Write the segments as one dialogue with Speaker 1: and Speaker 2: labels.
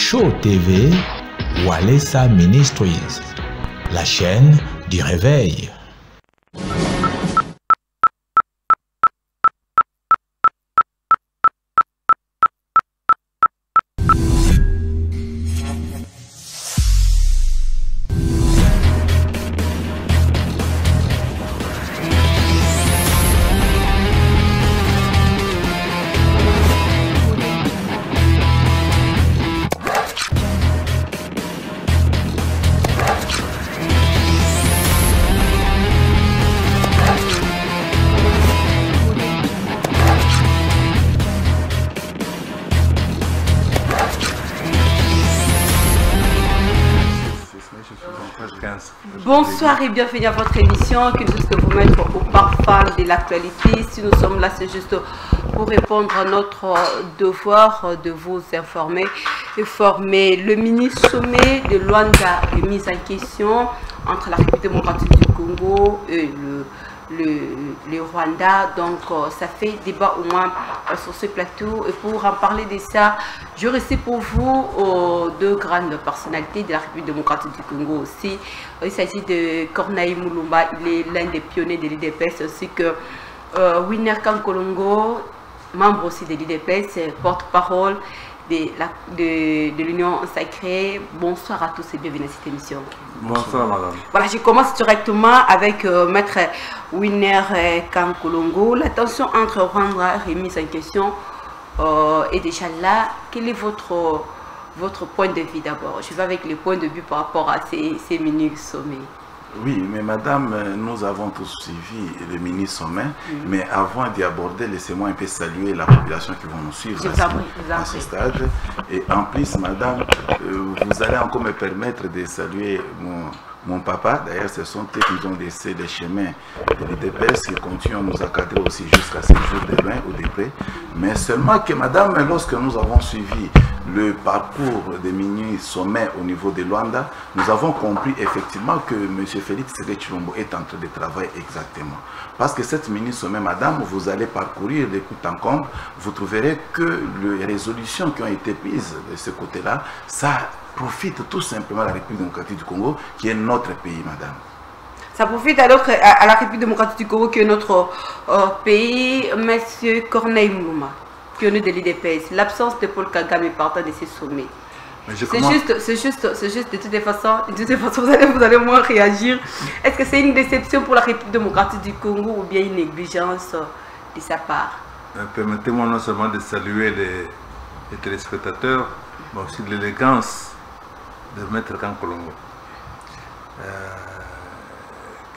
Speaker 1: Show TV, Walesa Ministries, la chaîne du réveil.
Speaker 2: Bonsoir et bienvenue à votre émission qui nous juste vous mettre au parfum de l'actualité. Si nous sommes là, c'est juste pour répondre à notre devoir de vous informer. Le mini-sommet de Luanda est mis en question entre la République démocratique du Congo et le Rwanda. Donc ça fait débat au moins sur ce plateau. Et pour en parler de ça, je reçois pour vous deux grandes personnalités de la République démocratique du Congo aussi. Il s'agit de Corneille Mulumba, il est l'un des pionniers de l'IDPS, ainsi que Winner Kankolongo, membre aussi de l'IDPS, porte-parole de l'Union Sacrée. Bonsoir à tous et bienvenue à cette émission.
Speaker 3: Bonsoir madame. Voilà,
Speaker 2: je commence directement avec maître Winner Kankolongo. La tension entre Rwanda est mise en question et déjà là, quel est votre point de vue d'abord? Je vais avec les points de vue par rapport à ces mini-sommets.
Speaker 3: Oui, mais madame, nous avons tous suivi le mini-sommet, mais avant d'y aborder, laissez-moi un peu saluer la population qui va nous suivre à ce stade. Et en plus, madame, vous allez encore me permettre de saluer mon papa. D'ailleurs, ce sont eux qui ont laissé les chemins de l'IDPS qui continuent à nous encadrer aussi jusqu'à ce jour de loin ou de près. Mais seulement que madame, lorsque nous avons suivi le parcours des mini-sommets au niveau de Luanda, nous avons compris effectivement que M. Félix Tshisekedi est en train de travailler exactement. Parce que cette mini-sommet, madame, vous allez parcourir les coups en comble, vous trouverez que les résolutions qui ont été prises de ce côté-là, ça profite tout simplement à la République démocratique du Congo, qui est notre pays, madame.
Speaker 2: Ça profite alors à la République démocratique du Congo, qui est notre pays. Monsieur Corneille Mulumba, pionnier de l'IDPS, l'absence de Paul Kagame partant de ces sommets. C'est juste, de toutes les façons, vous allez moins réagir. Est-ce que c'est une déception pour la République démocratique du Congo ou bien une négligence de sa part?
Speaker 4: Permettez-moi non seulement de saluer les téléspectateurs, mais aussi l'élégance de Maître Kankolongo,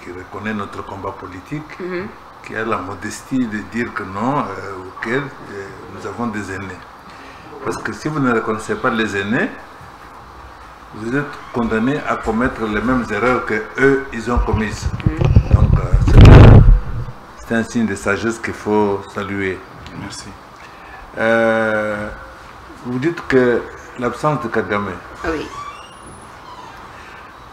Speaker 4: qui reconnaît notre combat politique, qui a la modestie de dire que non, auquel nous avons des aînés. Parce que si vous ne reconnaissez pas les aînés, vous êtes condamnés à commettre les mêmes erreurs que eux ils ont commises. Donc c'est un signe de sagesse qu'il faut saluer.
Speaker 3: Merci.
Speaker 4: Vous dites que l'absence de Kagame.
Speaker 2: Oui.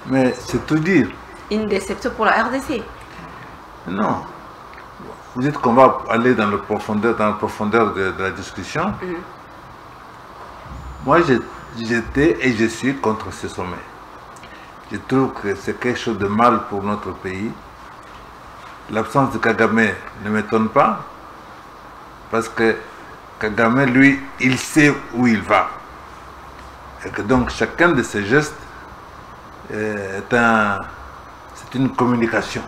Speaker 4: Mais c'est tout dire.
Speaker 2: Une déception pour la RDC?
Speaker 4: Non. Vous dites qu'on va aller dans la profondeur de la discussion. Moi, j'étais et je suis contre ce sommet. Je trouve que c'est quelque chose de mal pour notre pays. L'absence de Kagame ne m'étonne pas, parce que Kagame, lui, il sait où il va. Et que donc chacun de ses gestes c'est une communication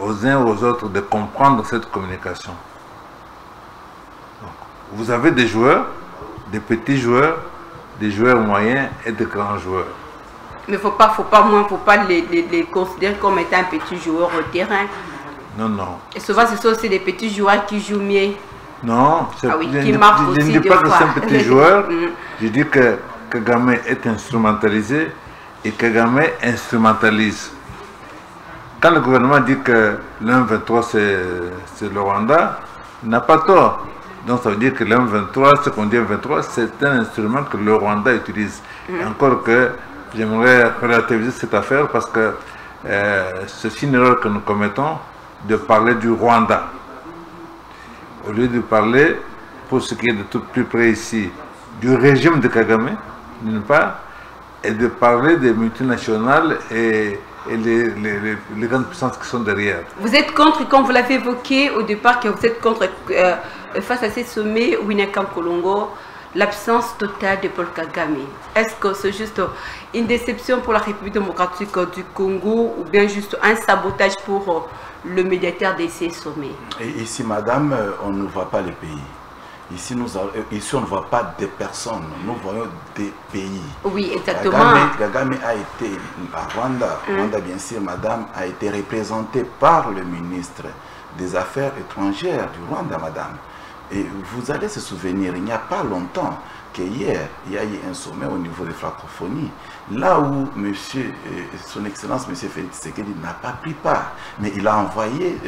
Speaker 4: aux uns aux autres de comprendre cette communication. Donc, vous avez des joueurs, des petits joueurs, des joueurs moyens et de grands joueurs.
Speaker 2: Mais faut pas les considérer comme étant un petit joueur au terrain.
Speaker 4: Non, non.
Speaker 2: Et souvent, ce sont aussi des petits joueurs qui jouent mieux.
Speaker 4: Non,
Speaker 2: qui marquent aussi.
Speaker 4: Je ne dis pas que c'est un petit joueur, je dis que Kagame est instrumentalisé et Kagame instrumentalise. Quand le gouvernement dit que l'M23 c'est le Rwanda, il n'a pas tort. Donc ça veut dire que l'M23, ce qu'on dit M23, c'est un instrument que le Rwanda utilise. Et encore que j'aimerais relativiser cette affaire parce que c'est une erreur que nous commettons de parler du Rwanda. Au lieu de parler, pour ce qui est de tout plus près ici, du régime de Kagame, d'une part, et de parler des multinationales et les grandes puissances qui sont derrière.
Speaker 2: Vous êtes contre, comme vous l'avez évoqué au départ, que vous êtes contre, face à ces sommets, Winekam Kolongo, l'absence totale de Paul Kagame. Est-ce que c'est juste une déception pour la République démocratique du Congo ou bien juste un sabotage pour le médiateur de ces sommets?
Speaker 3: Et ici, madame, on ne voit pas les pays. Ici, on ne voit pas des personnes, nous voyons des pays.
Speaker 2: Oui, exactement.
Speaker 3: Kagame a été à Rwanda. Rwanda, bien sûr, madame, a été représenté par le ministre des Affaires étrangères du Rwanda, madame. Et vous allez se souvenir, il n'y a pas longtemps qu'hier, il y a eu un sommet au niveau de francophonie, là où son Excellence, M. Félix Tshisekedi n'a pas pris part, mais il a envoyé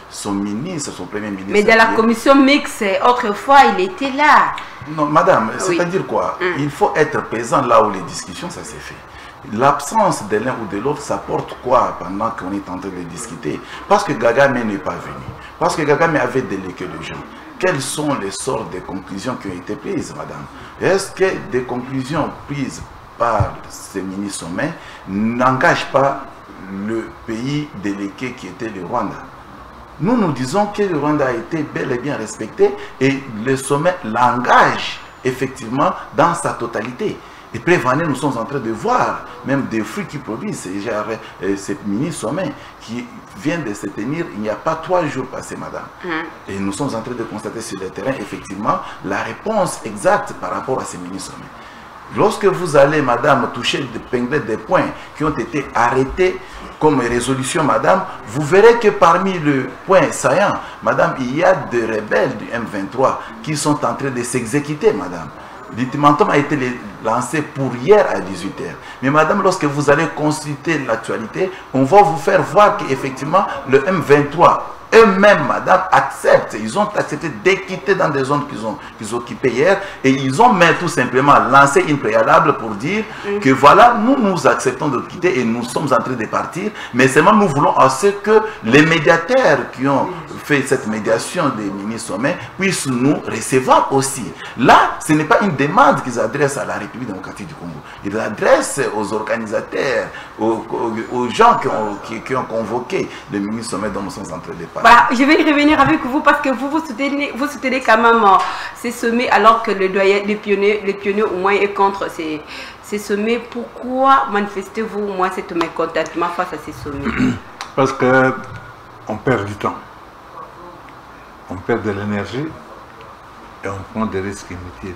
Speaker 3: son ministre, son premier ministre.
Speaker 2: Mais dans la commission mixte, autrefois, il était là.
Speaker 3: Non, madame, c'est-à-dire quoi? Il faut être présent là où les discussions, ça s'est fait. L'absence de l'un ou de l'autre, ça porte quoi pendant qu'on est en train de discuter? Parce que Kagame n'est pas venu. Parce que Kagame avait délégué les gens. Quelles sont les sortes de conclusions qui ont été prises, madame? Est-ce que des conclusions prises par ces mini-sommets n'engagent pas le pays délégué qui était le Rwanda? Nous, nous disons que le Rwanda a été bel et bien respecté et le sommet l'engage effectivement dans sa totalité. Et prévenez, nous sommes en train de voir même des fruits qui produisent. Ces mini-sommets qui viennent de se tenir, il n'y a pas 3 jours passés, madame. Et nous sommes en train de constater sur le terrain, effectivement, la réponse exacte par rapport à ces mini-sommets. Lorsque vous allez, madame, toucher des points qui ont été arrêtés comme résolution, madame, vous verrez que parmi les points saillants, madame, il y a des rebelles du M23 qui sont en train de s'exécuter, madame. L'ultimatum a été lancé pour hier à 18 h. Mais madame, lorsque vous allez consulter l'actualité, on va vous faire voir qu'effectivement, le M23, eux-mêmes, madame, acceptent. Ils ont accepté d'équiter dans des zones qu'ils ont occupées hier. Et ils ont même tout simplement lancé une préalable pour dire que voilà, nous acceptons de quitter et nous sommes en train de partir. Mais seulement nous voulons à ce que les médiateurs qui ont fait cette médiation des mini-sommets puissent nous recevoir aussi. Là, ce n'est pas une demande qu'ils adressent à la République démocratique du Congo. Ils l'adressent aux organisateurs, aux gens qui ont convoqué le mini-sommet dont nous sommes en train de parler.
Speaker 2: Voilà, je vais y revenir avec vous parce que vous soutenez quand même ces sommets alors que le doyen, les pionniers au moins est contre ces sommets. Pourquoi manifestez-vous au moins cet mécontentement face à ces sommets?
Speaker 4: Parce qu'on perd du temps, on perd de l'énergie et on prend des risques inutiles.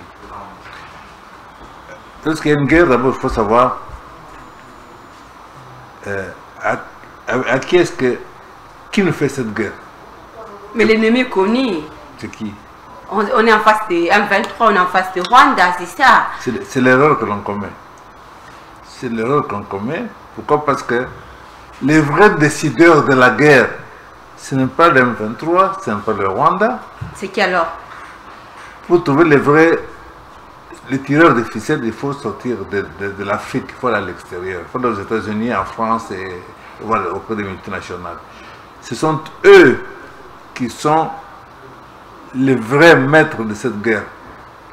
Speaker 4: Lorsqu'il y a une guerre, d'abord il faut savoir à qui est-ce que... Qui nous fait cette guerre?
Speaker 2: Mais l'ennemi est connu.
Speaker 4: C'est qui?
Speaker 2: On est en face de M23, on est en face de Rwanda, c'est ça.
Speaker 4: C'est l'erreur que l'on commet. C'est l'erreur qu'on commet. Pourquoi? Parce que les vrais décideurs de la guerre, ce n'est pas le M23, ce n'est pas le Rwanda.
Speaker 2: C'est qui alors?
Speaker 4: Pour trouver les tireurs de ficelles, il faut sortir de l'Afrique, il faut aller à l'extérieur. Il faut aller aux États-Unis, en France et voilà, auprès des multinationales. Ce sont eux qui sont les vrais maîtres de cette guerre.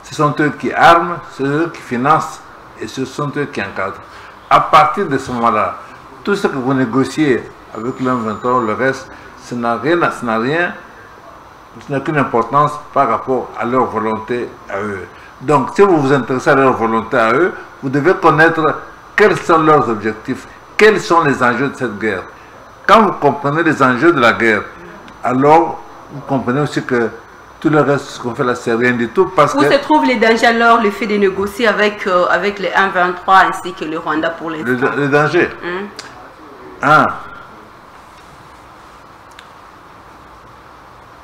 Speaker 4: Ce sont eux qui arment, c'est eux qui financent et ce sont eux qui encadrent. À partir de ce moment-là, tout ce que vous négociez avec le M23, le reste, ça n'a qu'une importance par rapport à leur volonté à eux. Donc, si vous vous intéressez à leur volonté à eux, vous devez connaître quels sont leurs objectifs, quels sont les enjeux de cette guerre. Quand vous comprenez les enjeux de la guerre, alors vous comprenez aussi que tout le reste, ce qu'on fait là, c'est rien du tout. Parce
Speaker 2: Où se trouvent les dangers alors, le fait de négocier avec les M23 ainsi que le Rwanda pour les
Speaker 4: Les dangers.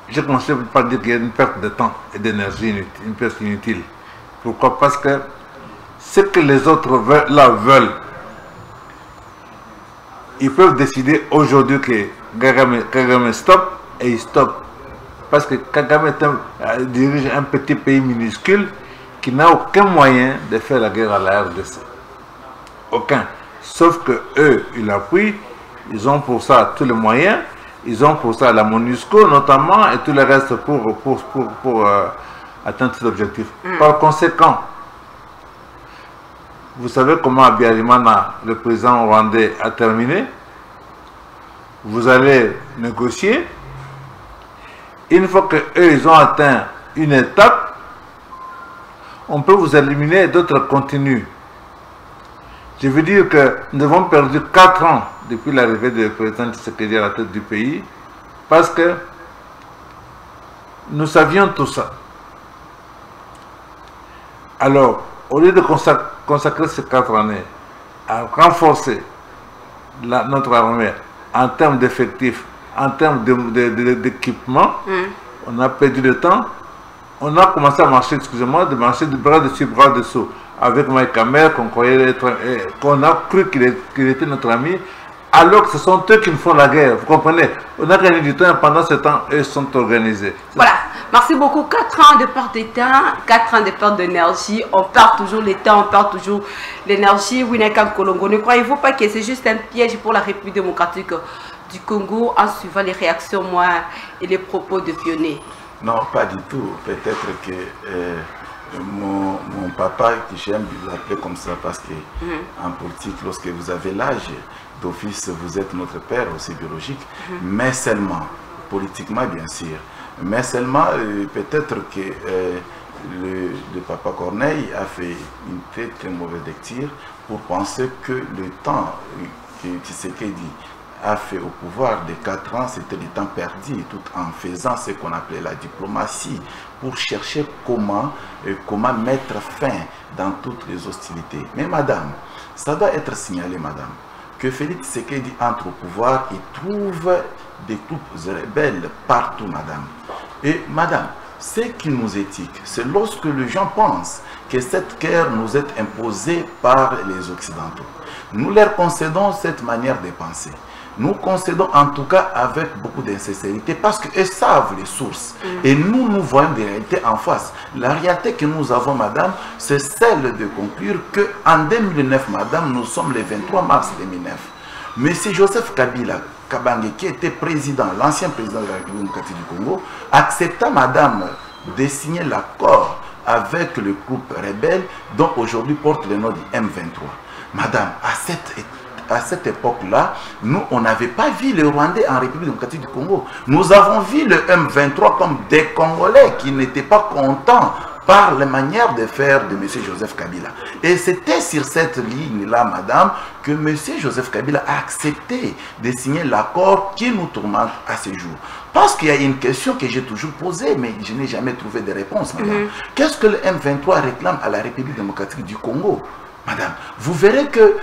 Speaker 4: J'ai commencé par dire qu'il y a une perte de temps et d'énergie inutile, une perte inutile. Pourquoi? Parce que ce que les autres veulent, ils peuvent décider aujourd'hui que Kagame stop et il stop. Parce que Kagame dirige un petit pays minuscule qui n'a aucun moyen de faire la guerre à la RDC. Aucun. Sauf que eux, ils l'appuient, ils ont pour ça tous les moyens, ils ont pour ça la MONUSCO notamment et tout le reste pour atteindre cet objectif. Par conséquent, Vous savez comment Habyarimana, le président rwandais, a terminé. Vous allez négocier. Une fois qu'eux, ils ont atteint une étape, on peut vous éliminer et d'autres continuent. Je veux dire que nous avons perdu 4 ans depuis l'arrivée du président Tshisekedi à la tête du pays, parce que nous savions tout ça. Alors, au lieu de consacrer ces 4 années à renforcer notre armée en termes d'effectifs, en termes d'équipement, on a perdu le temps. On a commencé à marcher, excusez-moi, de marcher de bras dessus, bras dessous, avec Mike Hammer, qu'on a cru qu'il était notre ami, alors que ce sont eux qui nous font la guerre. Vous comprenez? On a gagné du temps et pendant ce temps, eux sont organisés.
Speaker 2: Voilà. Merci beaucoup. 4 ans de perte de temps, 4 ans de perte d'énergie. On perd toujours le temps, on perd toujours l'énergie. Winneka Kolongo, ne croyez-vous pas que c'est juste un piège pour la République démocratique du Congo en suivant les réactions et les propos de Pionnier?
Speaker 3: Non, pas du tout. Peut-être que mon papa, que j'aime l'appeler comme ça, parce que en politique, lorsque vous avez l'âge d'office, vous êtes notre père aussi biologique, mais seulement, politiquement bien sûr, mais seulement peut-être que le papa Corneille a fait une très très mauvaise lecture pour penser que le temps que Tshisekedi a fait au pouvoir de 4 ans, c'était du temps perdu, tout en faisant ce qu'on appelait la diplomatie, pour chercher comment mettre fin dans toutes les hostilités. Mais madame, ça doit être signalé, madame, que Félix Tshisekedi entre au pouvoir et trouve des troupes rebelles partout, madame. Et madame, ce qui nous éthique, c'est lorsque les gens pensent que cette guerre nous est imposée par les Occidentaux. Nous leur concédons cette manière de penser. Nous concédons en tout cas avec beaucoup d'insincérité parce qu'eux savent les sources. Et nous, nous voyons des réalités en face. La réalité que nous avons, madame, c'est celle de conclure qu'en 2009, madame, nous sommes le 23 mars 2009. Monsieur Joseph Kabila Kabange, qui était président, l'ancien président de la République démocratique du Congo, accepta, madame, de signer l'accord avec le groupe rebelle dont aujourd'hui porte le nom du M23. Madame, à cette époque-là, nous, on n'avait pas vu les Rwandais en République démocratique du Congo. Nous avons vu le M23 comme des Congolais qui n'étaient pas contents par la manière de faire de M. Joseph Kabila. Et c'était sur cette ligne-là, madame, que M. Joseph Kabila a accepté de signer l'accord qui nous tourmente à ce jour. Parce qu'il y a une question que j'ai toujours posée, mais je n'ai jamais trouvé de réponse, madame. Qu'est-ce que le M23 réclame à la République démocratique du Congo? Madame, vous verrez que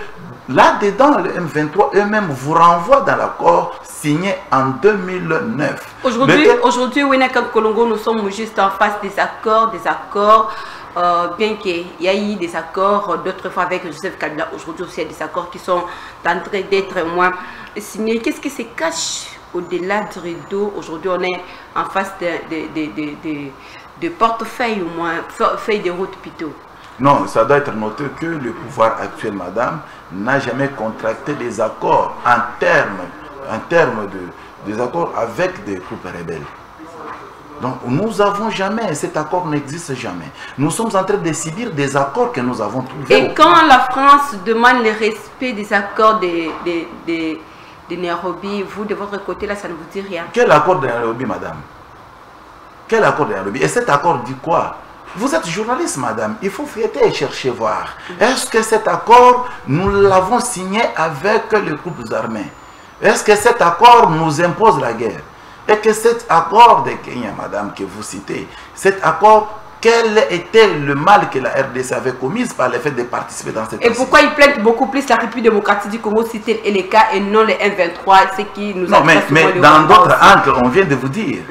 Speaker 3: là-dedans, le M23 eux-mêmes vous renvoient dans l'accord signé en 2009.
Speaker 2: Aujourd'hui, Winneka Kolongo, nous sommes juste en face des accords, bien qu'il y ait eu des accords d'autres fois avec Joseph Kabila. Aujourd'hui aussi, il y a des accords qui sont en train d'être moins signés. Qu'est-ce qui se cache au-delà du rideau? Aujourd'hui, on est en face de portefeuilles, au moins, feuilles de route plutôt.
Speaker 3: Non, ça doit être noté que le pouvoir actuel, madame, n'a jamais contracté des accords en termes des accords avec des groupes rebelles. Donc nous n'avons jamais, cet accord n'existe jamais. Nous sommes en train de subir des accords que nous avons trouvés.
Speaker 2: Et quand la France demande le respect des accords de Nairobi, vous de votre côté là, ça ne vous dit rien?
Speaker 3: Quel accord de Nairobi, madame? Quel accord de Nairobi? Et cet accord dit quoi? Vous êtes journaliste, madame, il faut fouiller et chercher voir. Est-ce que cet accord, nous l'avons signé avec les groupes armés? Est-ce que cet accord nous impose la guerre? Et que cet accord de Kenya, madame, que vous citez, cet accord, quel était le mal que la RDC avait commis par le fait de participer dans cette...
Speaker 2: Et pourquoi ils plaignent beaucoup plus la République démocratique du Congo si tel est le cas et non les M23, ce qui nous a...
Speaker 3: Non, mais dans d'autres angles, on vient de vous dire...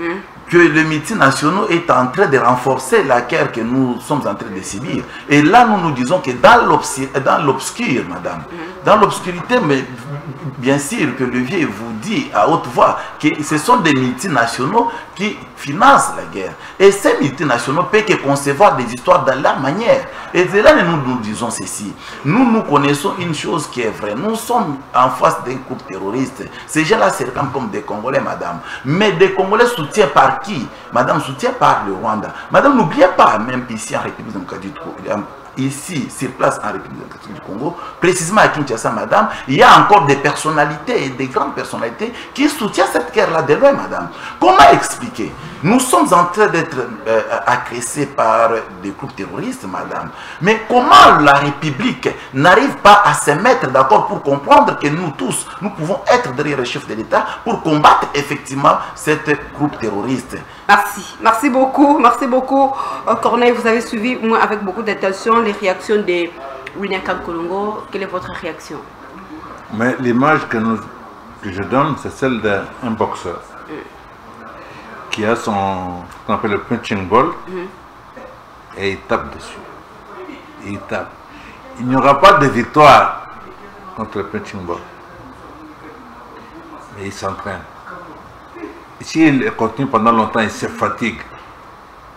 Speaker 3: que les multinationaux est en train de renforcer la guerre que nous sommes en train de subir. Et là, nous nous disons que dans l'obscur, madame, dans l'obscurité, mais bien sûr que le vieux vous dit à haute voix que ce sont des multinationaux qui financent la guerre. Et ces multinationaux peuvent que concevoir des histoires dans leur manière. Et de là, nous disons ceci. Nous connaissons une chose qui est vraie. Nous sommes en face d'un groupe terroriste. Ces gens-là se réclament comme des Congolais, madame. Mais des Congolais soutiennent par qui? Madame, soutient par le Rwanda. Madame, n'oubliez pas, même ici en République démocratique ici, sur place en République démocratique du Congo, précisément à Kinshasa, madame, il y a encore des personnalités, des grandes personnalités qui soutiennent cette guerre-là de loin, madame. Comment expliquer? Nous sommes en train d'être agressés par des groupes terroristes, madame. Mais comment la République n'arrive pas à se mettre d'accord pour comprendre que nous tous, nous pouvons être derrière le chef de l'État pour combattre effectivement cette groupe terroriste?
Speaker 2: Merci. Merci beaucoup. Merci beaucoup. Corneille, vous avez suivi, moi, avec beaucoup d'attention, les réactions de William Kankolongo. Quelle est votre réaction?
Speaker 4: Mais l'image que je donne, c'est celle d'un boxeur qui a son, ce qu'on appelle le punching ball, et il tape dessus. Il tape. Il n'y aura pas de victoire contre le punching ball. Mais il s'entraîne. Et s'il continue pendant longtemps, il se fatigue.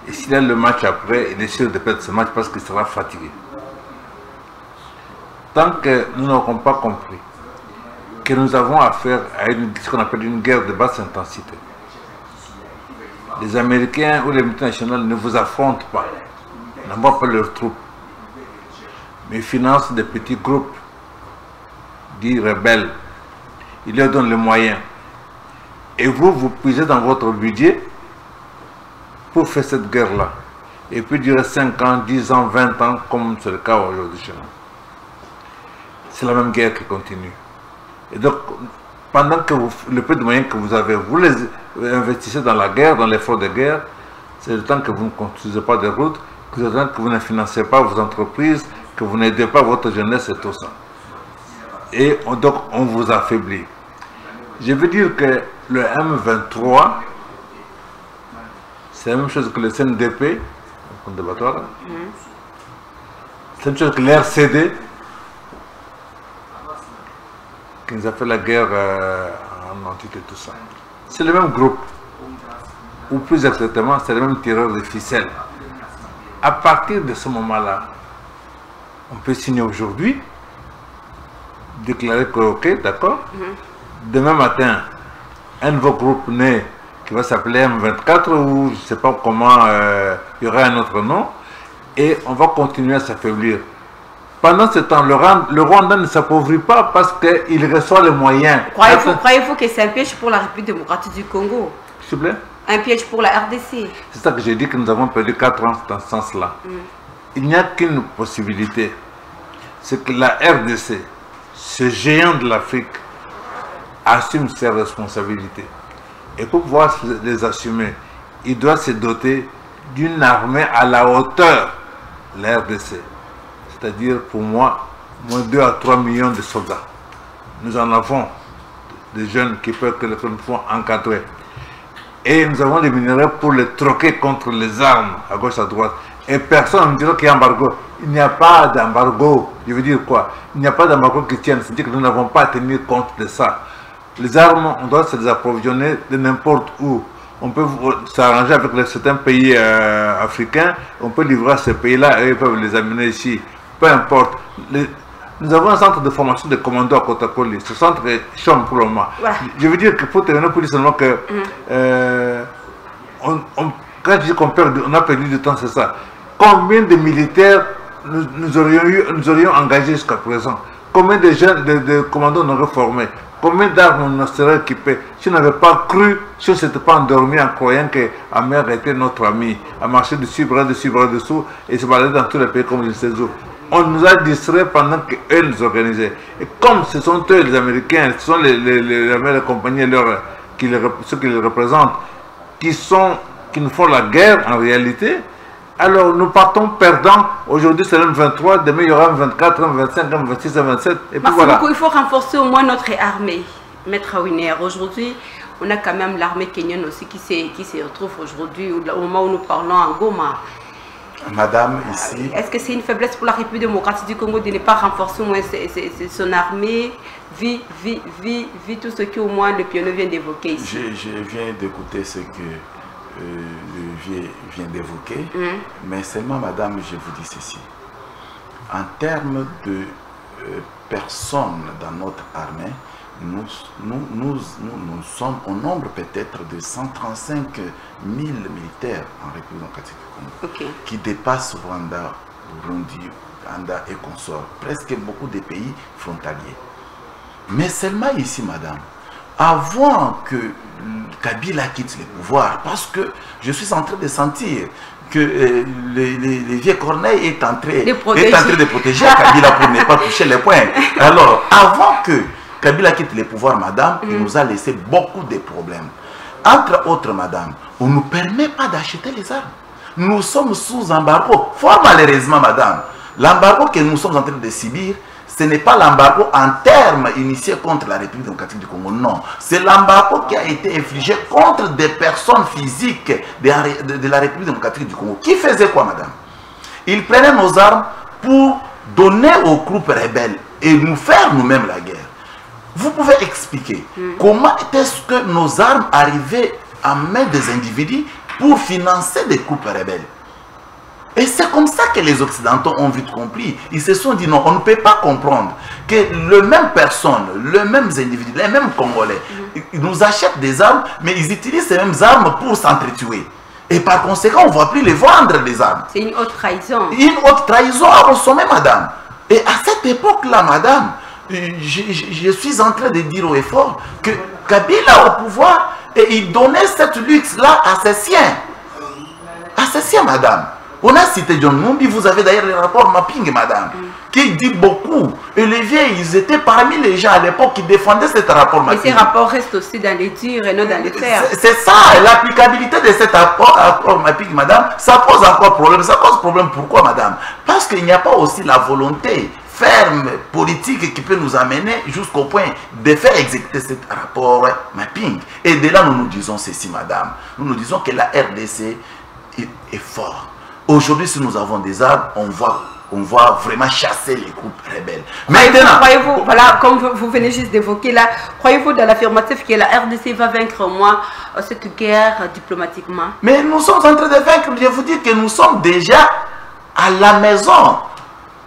Speaker 4: Et s'il a le match après, il est sûr de perdre ce match parce qu'il sera fatigué. Tant que nous n'aurons pas compris que nous avons affaire à ce qu'on appelle une guerre de basse intensité, les Américains ou les multinationales ne vous affrontent pas, n'envoient pas leurs troupes, mais financent des petits groupes dits rebelles. Ils leur donnent les moyens. Et vous, vous puisez dans votre budget pour faire cette guerre-là. Et puis durer 5 ans, 10 ans, 20 ans, comme c'est le cas aujourd'hui chez nous. C'est la même guerre qui continue. Et donc, pendant que le peu de moyens que vous avez, vous les investissez dans la guerre, dans l'effort de guerre, c'est le temps que vous ne construisez pas de routes, c'est le temps que vous ne financez pas vos entreprises, que vous n'aidez pas votre jeunesse et tout ça. Et donc, on vous affaiblit. Je veux dire que le M23, c'est la même chose que le CNDP, c'est la même chose que l'RCD, qui nous a fait la guerre en Antique et tout ça. C'est le même groupe, ou plus exactement, c'est le même tireur de ficelle. À partir de ce moment-là, on peut signer aujourd'hui, déclarer que ok, d'accord. Demain matin, un nouveau groupe né qui va s'appeler M24 ou je ne sais pas comment, il y aura un autre nom, et on va continuer à s'affaiblir. Pendant ce temps, le Rwanda ne s'appauvrit pas parce qu'il reçoit les moyens.
Speaker 2: Croyez-vous que c'est un piège pour la République démocratique du Congo?
Speaker 4: S'il vous plaît?
Speaker 2: Un piège pour la RDC.
Speaker 4: C'est ça que j'ai dit, que nous avons perdu 4 ans dans ce sens-là. Il n'y a qu'une possibilité, c'est que la RDC, ce géant de l'Afrique, assume ses responsabilités. Et pour pouvoir les assumer, il doit se doter d'une armée à la hauteur de la RDC. C'est-à-dire, pour moi, moins 2 à 3 millions de soldats. Nous en avons des jeunes qui peuvent que nous pouvons encadrer. Et nous avons des minerais pour les troquer contre les armes, à gauche, à droite. Et personne ne me dira qu'il y a embargo. Il n'y a pas d'embargo. Je veux dire quoi? Il n'y a pas d'embargo qui tienne. C'est-à-dire que nous n'avons pas à tenir compte de ça. Les armes, on doit se les approvisionner de n'importe où. On peut s'arranger avec certains pays africains. On peut livrer à ces pays-là et ils peuvent les amener ici. Peu importe. Nous avons un centre de formation de commandos à Kotakoli. Ce centre est chôme pour le moment. Voilà. Je veux dire que pour terminer, pour dire seulement que quand je dis qu'on on a perdu du temps, c'est ça. Combien de militaires nous aurions engagés jusqu'à présent? Combien de jeunes, de commandos on aurait formés? Combien d'armes on serait équipés? Si on n'avait pas cru, si on ne s'était pas endormi en croyant qu'Amer était notre ami, à marcher dessus, bras dessus, bras dessous, et se balader dans tous les pays comme je ne sais où. On nous a distraits pendant qu'eux nous organisaient. Et comme ce sont eux, les Américains, ce sont les compagnies, ceux qui les représentent, qui nous font la guerre en réalité, alors nous partons perdants. Aujourd'hui c'est le M23, demain il y aura M24, M25, M26, M27. Et puis voilà.
Speaker 2: Il faut renforcer au moins notre armée, Maître Winer. Aujourd'hui, on a quand même l'armée kenyane aussi qui se retrouve aujourd'hui, au moment où nous parlons en Goma.
Speaker 3: Madame, ici...
Speaker 2: Est-ce que c'est une faiblesse pour la République démocratique du Congo de ne pas renforcer au moins son armée, vu tout ce que au moins le pionnier vient d'évoquer ici?
Speaker 3: Je viens d'écouter ce que le vieux vient d'évoquer, mais seulement, madame, je vous dis ceci. En termes de personnes dans notre armée, nous sommes au nombre peut-être de 135 000 militaires en République démocratique du Congo, qui dépassent Rwanda Burundi, Uganda et consorts, presque beaucoup de pays frontaliers. Mais seulement ici, madame, avant que Kabila quitte le pouvoir, parce que je suis en train de sentir que les vieux Corneille est en train de protéger Kabila pour ne pas toucher les points. Alors, avant que Kabila quitte le pouvoir, madame, il nous a laissé beaucoup de problèmes. Entre autres, madame, on ne nous permet pas d'acheter les armes. Nous sommes sous embargo. Fort malheureusement, madame, l'embargo que nous sommes en train de subir, ce n'est pas l'embargo en termes initié contre la République démocratique du Congo, non. C'est l'embargo qui a été infligé contre des personnes physiques de la République démocratique du Congo. Qui faisait quoi, madame? Ils prenaient nos armes pour donner aux groupes rebelles et nous faire nous-mêmes la guerre. Vous pouvez expliquer comment est-ce que nos armes arrivaient en main des individus pour financer des groupes rebelles? Et c'est comme ça que les Occidentaux ont vite compris. Ils se sont dit non, on ne peut pas comprendre que les mêmes personnes, les mêmes individus, les mêmes Congolais, ils nous achètent des armes, mais ils utilisent ces mêmes armes pour s'entretuer. Et par conséquent, on ne va plus les vendre, les armes.
Speaker 2: C'est une haute trahison.
Speaker 3: Une haute trahison à consommer, madame. Et à cette époque-là, madame, je suis en train de dire au effort que Kabila au pouvoir, et il donnait cette luxe-là à ses siens. À ses siens, madame. On a cité John Numbi, vous avez d'ailleurs le rapport Mapping, madame, qui dit beaucoup. Et les vieux, ils étaient parmi les gens à l'époque qui défendaient ce rapport Mapping.
Speaker 2: Et ces rapports restent aussi dans les dires et non dans les faire.
Speaker 3: C'est ça, l'applicabilité de cet rapport Mapping, madame, ça pose encore problème. Ça pose problème pourquoi, madame? Parce qu'il n'y a pas aussi la volonté ferme, politique qui peut nous amener jusqu'au point de faire exécuter ce rapport Mapping. Et de là, nous nous disons ceci, madame. Nous nous disons que la RDC est forte. Aujourd'hui, si nous avons des armes, on va vraiment chasser les groupes rebelles. Maintenant,
Speaker 2: croyez-vous, voilà, comme vous venez juste d'évoquer là, croyez-vous dans l'affirmative que la RDC va vaincre au moins cette guerre diplomatiquement?
Speaker 3: Mais nous sommes en train de vaincre. Je vous dis que nous sommes déjà à la maison.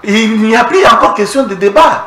Speaker 3: Il n'y a plus encore question de débat.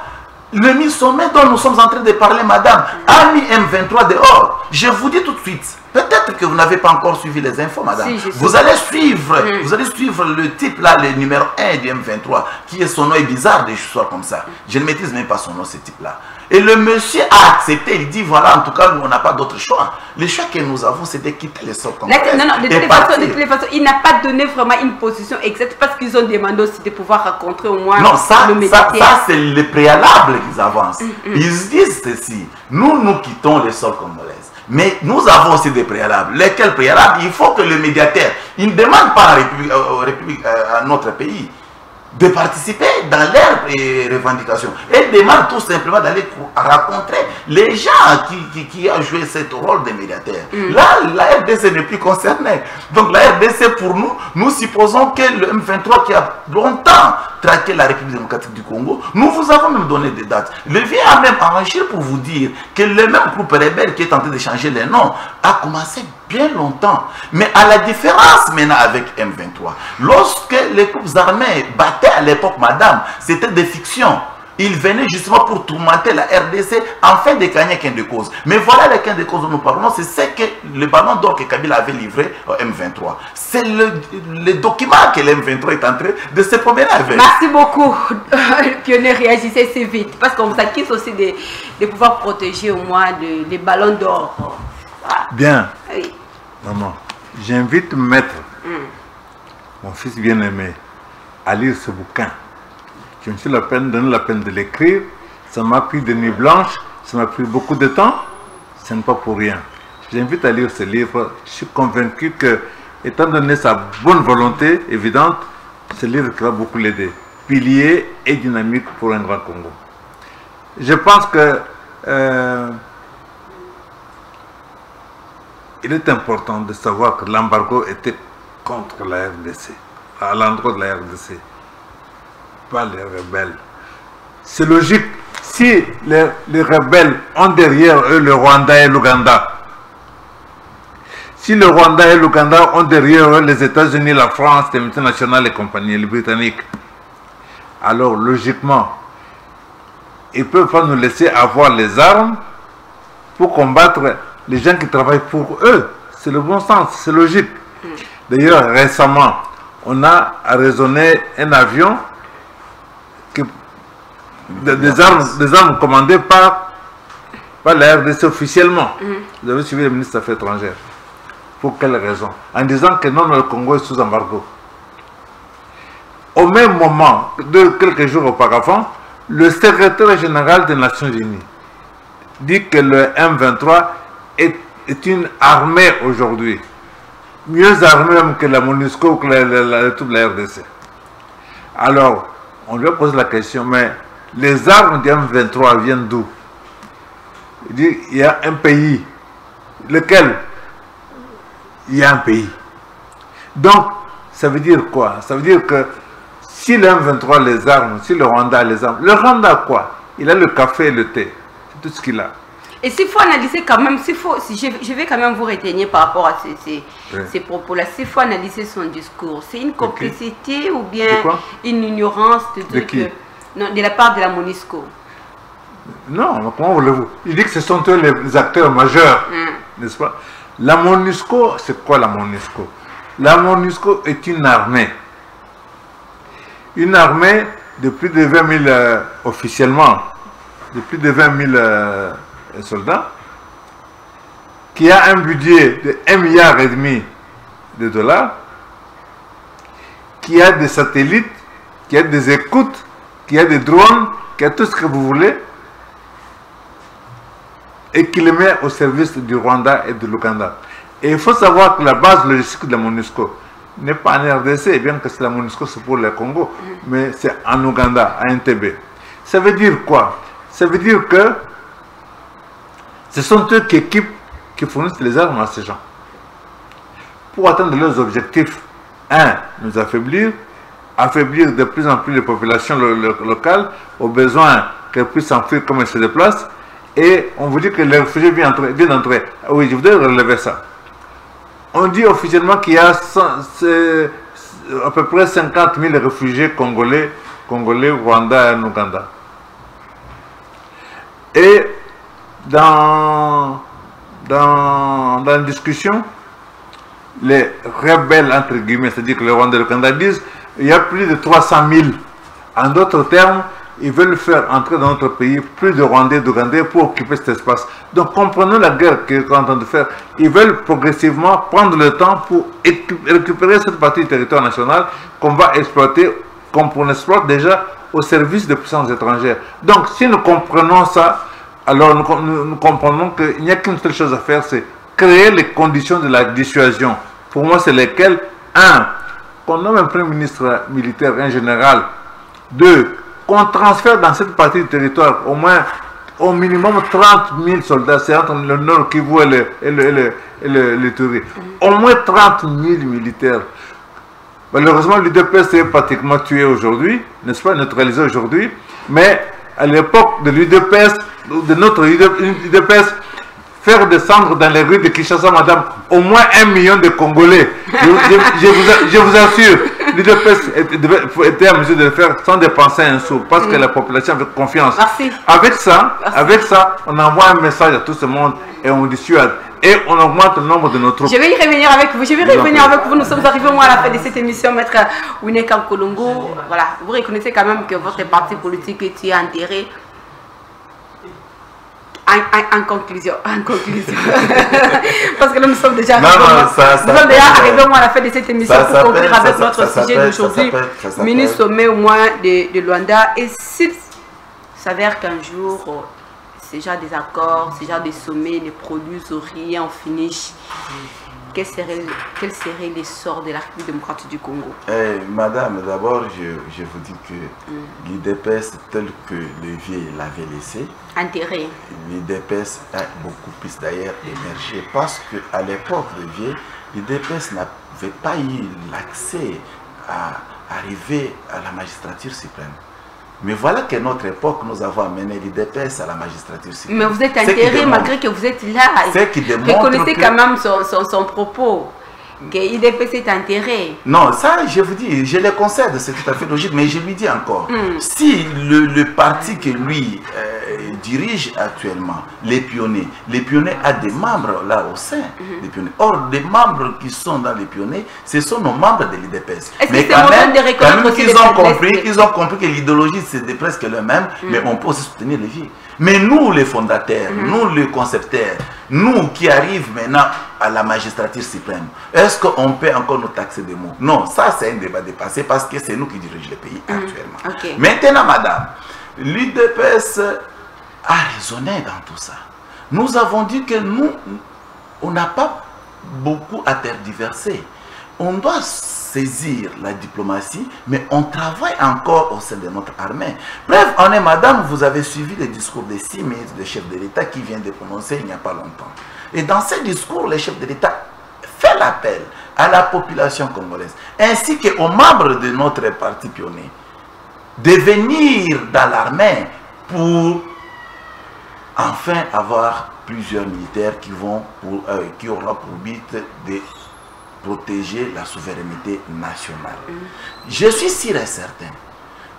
Speaker 3: Le mi-sommet dont nous sommes en train de parler, madame, a mis M23 dehors. Je vous dis tout de suite, peut-être que vous n'avez pas encore suivi les infos, madame. Si, vous allez suivre le type là, le numéro 1 du M23, qui est son nom est bizarre, des choses comme ça. Je ne maîtrise même pas son nom, ce type-là. Et le monsieur a accepté, il dit voilà, en tout cas, nous, on n'a pas d'autre choix. Le choix que nous avons, c'est de quitter les sols.
Speaker 2: Non, de toutes les façons, il n'a pas donné vraiment une position exacte parce qu'ils ont demandé aussi de pouvoir rencontrer au moins le médiateur.
Speaker 3: Ça c'est le préalable qu'ils avancent. Ils disent ceci, nous quittons les sols congolais. Mais nous avons aussi des préalables. Lesquels préalables? Il faut que le médiateur, il ne demande pas à notre pays de participer dans leurs revendications. Elle demande tout simplement d'aller rencontrer les gens qui ont joué ce rôle de médiateur. Là, la RDC n'est plus concernée. Donc la RDC, pour nous, nous supposons que le M23 qui a longtemps traqué la République démocratique du Congo, nous vous avons même donné des dates. Le vieux a même arrangé pour vous dire que le même groupe rebelle qui est tenté de changer les noms a commencé bien longtemps. Mais à la différence maintenant avec M23, lorsque les groupes armés battaient à l'époque, madame, c'était des fictions. Ils venaient justement pour tourmenter la RDC afin de gagner gain de cause. Mais voilà les gains de cause dont nous parlons, c'est ce que le ballon d'or que Kabila avait livré au M23. C'est le document que le M23 est en train de se promener avec.
Speaker 2: Merci beaucoup, Pionnier, réagissez si vite. Parce qu'on vous acquise aussi de pouvoir protéger au moins les ballons d'or.
Speaker 4: Bien.
Speaker 2: Oui.
Speaker 4: Maman, j'invite Maître, mon fils bien-aimé, à lire ce bouquin. Je me suis donné la peine de l'écrire. Ça m'a pris des nuits blanches, ça m'a pris beaucoup de temps. Ce n'est pas pour rien. J'invite à lire ce livre. Je suis convaincu que, étant donné sa bonne volonté évidente, ce livre va beaucoup l'aider. Pilier et dynamique pour un grand Congo. Je pense que il est important de savoir que l'embargo était contre la RDC, à l'endroit de la RDC, pas les rebelles. C'est logique. Si les rebelles ont derrière eux le Rwanda et l'Ouganda, si le Rwanda et l'Ouganda ont derrière eux les États-Unis, la France, les multinationales et compagnies, les Britanniques, alors logiquement, ils ne peuvent pas nous laisser avoir les armes pour combattre les gens qui travaillent pour eux. C'est le bon sens, c'est logique. D'ailleurs, récemment, on a raisonné un avion des armes commandées par la RDC officiellement. Vous avez suivi le ministre des Affaires étrangères. Pour quelle raison? En disant que non, le Congo est sous embargo. Au même moment, quelques jours auparavant, le secrétaire général des Nations Unies dit que le M23 est une armée aujourd'hui, mieux armée même que la MONUSCO ou que toute la RDC. Alors, on lui a posé la question, mais les armes du M23 viennent d'où? Il dit, il y a un pays. Lequel? Il y a un pays. Donc, ça veut dire quoi? Ça veut dire que si le M23 les armes, si le Rwanda a les armes, le Rwanda a quoi? Il a le café et le thé. C'est tout ce qu'il a.
Speaker 2: Et s'il faut analyser quand même, si je vais quand même vous retenir par rapport à ces propos-là, s'il faut analyser son discours, c'est une complicité ou bien une ignorance de la part de la MONUSCO?
Speaker 4: Non, comment voulez-vous? Il dit que ce sont eux les acteurs majeurs, n'est-ce pas? La MONUSCO, c'est quoi la MONUSCO? La MONUSCO est une armée. Une armée de plus de 20 000, officiellement, de plus de 20 000 soldats, qui a un budget de 1,5 milliard de dollars, qui a des satellites, qui a des écoutes, qui a des drones, qui a tout ce que vous voulez, et qui le met au service du Rwanda et de l'Ouganda. Et il faut savoir que la base logistique de la MONUSCO n'est pas en RDC, bien que c'est la MONUSCO, c'est pour le Congo, mais c'est en Ouganda, à Entebbe. Ça veut dire quoi? Ça veut dire que ce sont eux qui fournissent les armes à ces gens. Pour atteindre leurs objectifs, nous affaiblir de plus en plus les populations locales, au besoin qu'elles puissent s'enfuir comme elles se déplacent. Et on vous dit que les réfugiés viennent d'entrer. Oui, je voudrais relever ça. On dit officiellement qu'il y a à peu près 50 000 réfugiés congolais, Rwanda et Ouganda. Et dans la discussion, les rebelles, entre guillemets, c'est-à-dire que le Rwanda et l'Ouganda disent qu'il y a plus de 300 000. En d'autres termes, ils veulent faire entrer dans notre pays plus de Rwandais et d'Ougandais pour occuper cet espace. Donc comprenons la guerre qu'ils sont en train de faire. Ils veulent progressivement prendre le temps pour récupérer cette partie du territoire national qu'on va exploiter, comme on exploite déjà au service de puissances étrangères. Donc si nous comprenons ça, alors nous comprenons qu'il n'y a qu'une seule chose à faire, c'est créer les conditions de la dissuasion. Pour moi, c'est lesquelles? 1. Qu'on nomme un premier ministre militaire, un général. 2. Qu'on transfère dans cette partie du territoire au minimum 30 000 soldats, c'est entre le Nord Kivu et le Ituri. Au moins 30 000 militaires. Malheureusement, l'UDPS est pratiquement tué aujourd'hui, n'est-ce pas, neutralisé aujourd'hui, mais à l'époque de l'UDPS, de notre UDPS, faire descendre dans les rues de Kinshasa, madame, au moins 1 million de Congolais. Je vous assure, l'UDPS était en mesure de le faire sans dépenser un sou, parce que la population avait confiance.
Speaker 2: Merci.
Speaker 4: Avec ça, on envoie un message à tout ce monde et on dissuade. Et on augmente le nombre de nos troupes.
Speaker 2: Je vais y revenir avec vous. Nous sommes arrivés à la fin de cette émission, Maître Winneka Nkolongo. Voilà, vous reconnaissez quand même que votre parti politique est enterré. En conclusion. Parce que là, nous sommes déjà arrivés à la fin de cette émission pour conclure avec notre sujet d'aujourd'hui. Mini-sommet au moins de Luanda. Et s'il s'avère qu'un jour, ces genres des accords, ces genres de sommets ne produisent rien en finish, quel serait l'essor de la République démocratique du Congo?
Speaker 3: Madame, d'abord, je vous dis que l'UDPS, tel que le vieux l'avait laissé,
Speaker 2: enterré.
Speaker 3: L'UDPS a beaucoup plus d'ailleurs émergé parce qu'à l'époque de vieux, l'UDPS n'avait pas eu l'accès à arriver à la magistrature suprême. Mais voilà qu'à notre époque, nous avons amené l'UDPS à la magistrature suprême.
Speaker 2: Mais vous êtes enterré malgré que vous êtes là. Reconnaissez quand même son propos. Que l'UDPS est enterré.
Speaker 3: Non, ça, je vous dis, je le concède, c'est tout à fait logique, mais je lui dis encore, si le parti que lui dirige actuellement, les pionniers a des membres là au sein des pionniers. Or, les membres qui sont dans les pionniers, ce sont nos membres de l'IDPS. Mais quand même ils ont compris que l'idéologie c'est presque le même, mais on peut aussi soutenir les vies. Mais nous les fondateurs, nous les concepteurs, nous qui arrivons maintenant à la magistrature suprême, est-ce qu'on peut encore nous taxer des mots? Non, ça c'est un débat dépassé parce que c'est nous qui dirigeons le pays actuellement. Maintenant, madame, l'UDPS a raisonné dans tout ça. Nous avons dit que nous, on n'a pas beaucoup à tergiverser. On doit saisir la diplomatie, mais on travaille encore au sein de notre armée. Bref, on est, madame, vous avez suivi le discours des 6 ministres de chef de l'État qui vient de prononcer il n'y a pas longtemps. Et dans ce discours, le chef de l'État fait l'appel à la population congolaise, ainsi qu'aux membres de notre parti pionnier, de venir dans l'armée pour enfin avoir plusieurs militaires qui auront pour but de protéger la souveraineté nationale. Je suis sûr et certain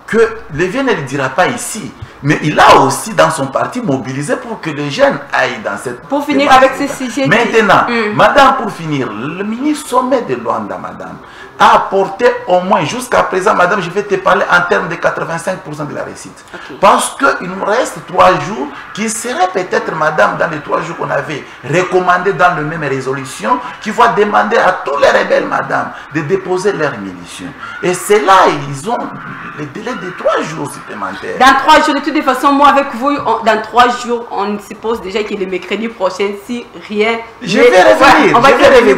Speaker 3: que le vieux ne le dira pas ici, mais il a aussi dans son parti mobilisé pour que les jeunes aillent dans cette...
Speaker 2: Pour finir avec ce sujet...
Speaker 3: Maintenant, madame, pour finir, le ministre sommet de Luanda, madame, a apporté au moins, jusqu'à présent, madame, je vais te parler en termes de 85% de la réussite. Parce qu'il nous reste 3 jours qui seraient peut-être, madame, dans les 3 jours qu'on avait recommandé dans le même résolution, qui va demander à tous les rebelles, madame, de déposer leurs munitions. Et c'est là, ils ont le délai de 3 jours supplémentaires.
Speaker 2: Dans 3 jours, de toute façon, moi avec vous, dans 3 jours, on suppose déjà qu'il est mercredi prochain, si rien...
Speaker 3: Je vais revenir,
Speaker 2: on va
Speaker 3: revenir.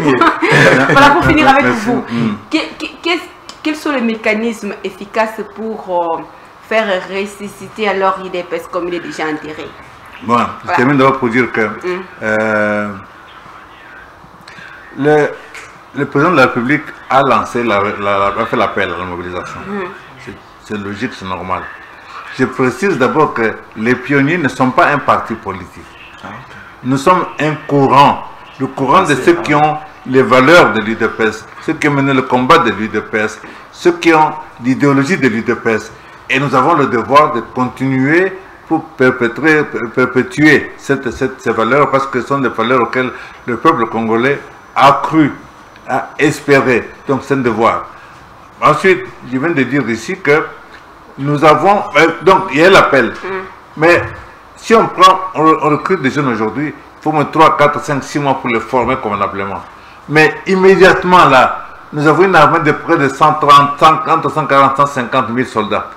Speaker 2: Voilà, pour finir avec vous. Quels sont les mécanismes efficaces pour faire ressusciter alors l'IDPS comme il est déjà enterré?
Speaker 4: Bon, je termine d'abord pour dire que le président de la République a lancé, a fait l'appel à la mobilisation. C'est logique, c'est normal. Je précise d'abord que les pionniers ne sont pas un parti politique. Nous sommes un courant, le courant de ceux qui ont les valeurs de l'UDPS, ceux qui ont mené le combat de l'UDPS, ceux qui ont l'idéologie de l'UDPS. Et nous avons le devoir de continuer pour perpétuer ces valeurs, parce que ce sont des valeurs auxquelles le peuple congolais a cru, a espéré. Donc c'est un devoir. Ensuite, je viens de dire ici que nous avons... donc il y a l'appel. Mais si on recrute des jeunes aujourd'hui, il faut mettre 3, 4, 5, 6 mois pour les former convenablement. Mais immédiatement là, nous avons une armée de près de 130, 140, 150 000 soldats.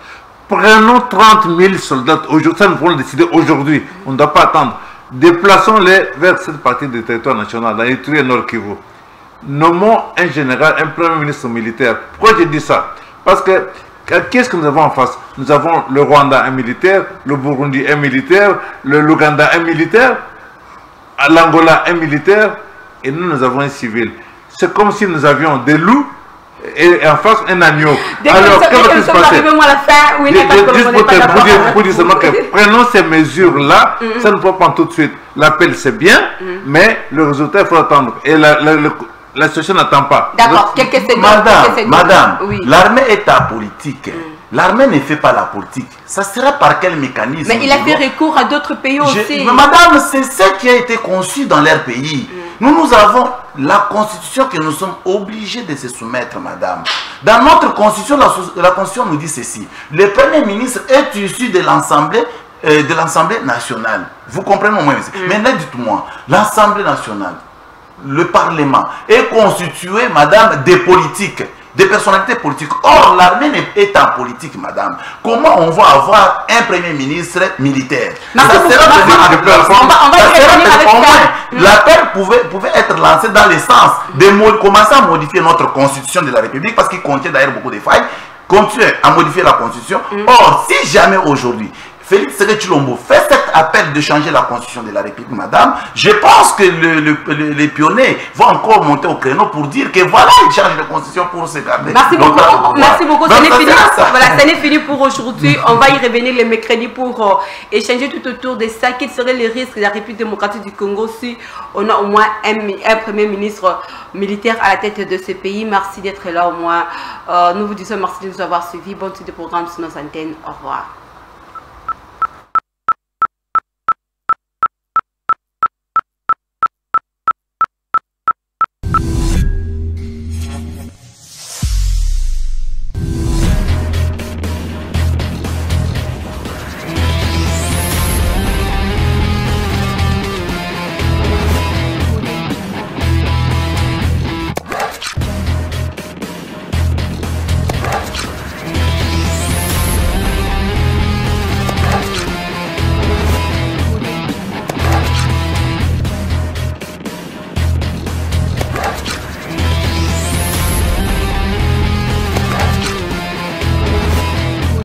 Speaker 4: Prenons 30 000 soldats aujourd'hui, ça nous pouvons le décider aujourd'hui, on ne doit pas attendre. Déplaçons-les vers cette partie du territoire national, dans l'Ituri et Nord Kivu. Nommons un général, un premier ministre militaire. Pourquoi je dis ça? Parce que qu'est-ce que nous avons en face? Nous avons le Rwanda, un militaire, le Burundi, un militaire, l'Ouganda, un militaire, l'Angola, un militaire, et nous avons un civil. C'est comme si nous avions des loups et en face un agneau. Alors, qu'est-ce qui se passe? Pour dire seulement que prenons ces mesures-là, ça ne peut pas prendre tout de suite. L'appel, c'est bien, mais le résultat, il faut attendre. Et la situation n'attend pas.
Speaker 2: D'accord.
Speaker 3: Madame, l'armée est apolitique. L'armée ne fait pas la politique. Ça sera par quel mécanisme?
Speaker 2: Mais il a fait recours à d'autres pays aussi.
Speaker 3: Madame, c'est ce qui a été conçu dans leur pays. Nous avons la constitution que nous sommes obligés de se soumettre, madame. Dans notre constitution, la constitution nous dit ceci. Le premier ministre est issu de l'Assemblée nationale. Vous comprenez au moins? Maintenant, dites-moi, l'Assemblée nationale, le Parlement est constitué, madame, des politiques, des personnalités politiques. Or, l'armée est en politique, madame. Comment on va avoir un premier ministre militaire? L'appel pouvait être lancé dans le sens de commencer à modifier notre constitution de la République, parce qu'il contient d'ailleurs beaucoup de failles, continuer à modifier la constitution. Or, si jamais aujourd'hui, Félix Tshisekedi Tshilombo fait cet appel de changer la constitution de la République, madame, je pense que les pionniers vont encore monter au créneau pour dire que voilà, ils changent la constitution pour se garder.
Speaker 2: Merci beaucoup. Merci beaucoup. Ce n'est fini pour aujourd'hui. On va y revenir le mercredi pour échanger tout autour de ça. Quels seraient les risques de la République démocratique du Congo si on a au moins un premier ministre militaire à la tête de ce pays? Merci d'être là au moins. Nous vous disons merci de nous avoir suivis. Bonne suite de programme sur nos antennes. Au revoir.